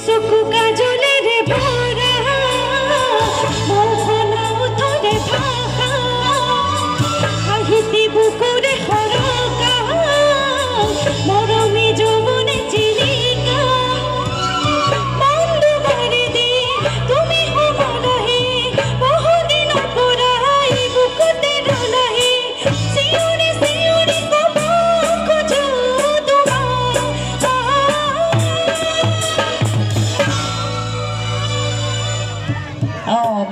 চকু কাজলেৰে ভৰা মোহনাও তৰে ভাষা সাহিত্যি বুকুৰে সৰকা মৰমী যৌৱনে চিলিকা মনটো মাৰি দি তুমি সমলাহি বহুদিনৰ পৰা এই বুকুতে ৰলাহি চিঞৰি চিঞৰি ক'ব খোজো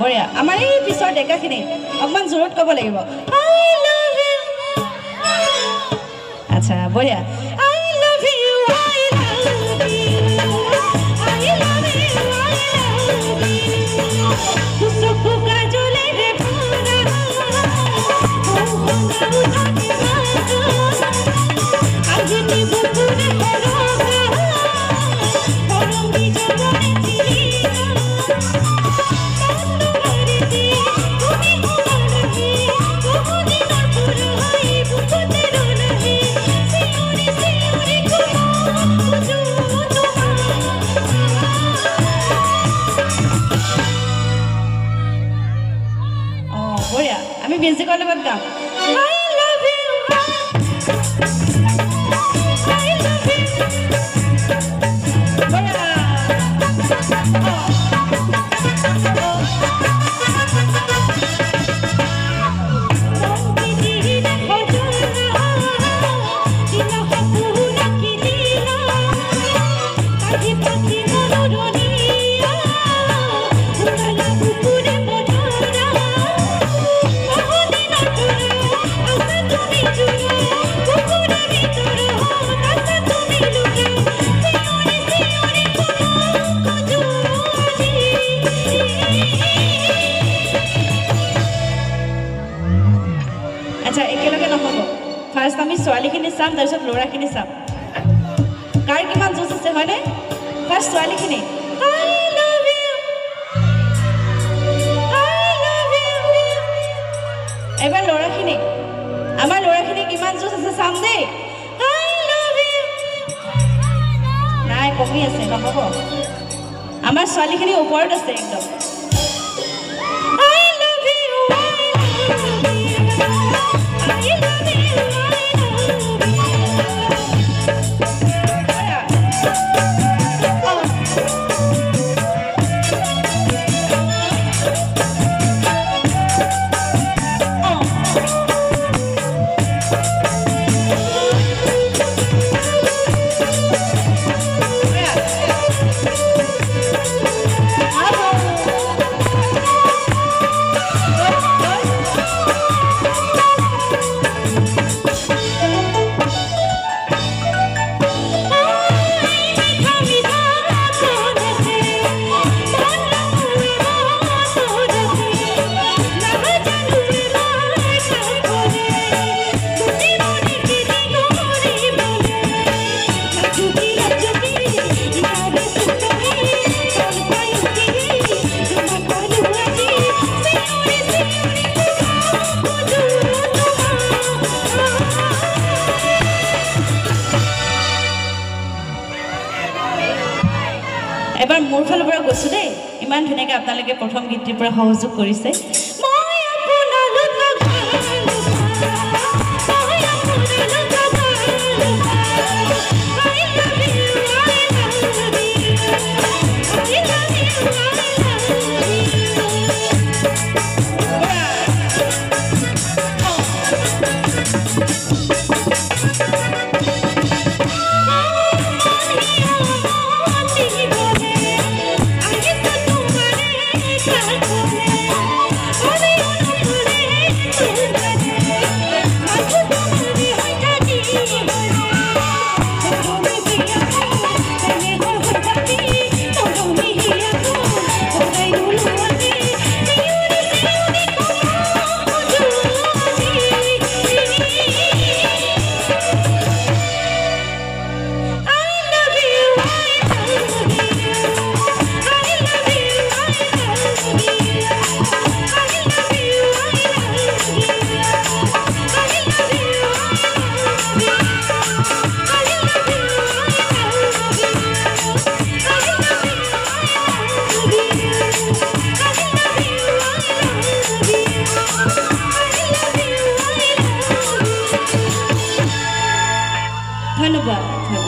বঢ়িয়া আমাৰ এই পিছৰ ডেকাখিনি অকণমান জোৰত ক'ব লাগিব আচ্ছা বঢ়িয়া আমি মিউজিকৰ লগত গাম আচ্ছা একেলগে নহ'ব ফাৰ্ষ্ট আমি ছোৱালীখিনি চাম তাৰপিছত ল'ৰাখিনি চাম কাৰ কিমান জোচ আছে হয়নে ফাৰ্ষ্ট ছোৱালীখিনি এবাৰ ল'ৰাখিনি আমাৰ ল'ৰাখিনি কিমান জোচ আছে চাম দেই নাই কমি আছে নহ'ব আমাৰ ছোৱালীখিনি ওপৰত আছে একদম এবাৰ মোৰ ফালৰ পৰা কৈছো দেই ইমান ধুনীয়াকৈ আপোনালোকে প্ৰথম গীতটিৰ পৰা সহযোগ কৰিছে Oh, ধন্যবাদ।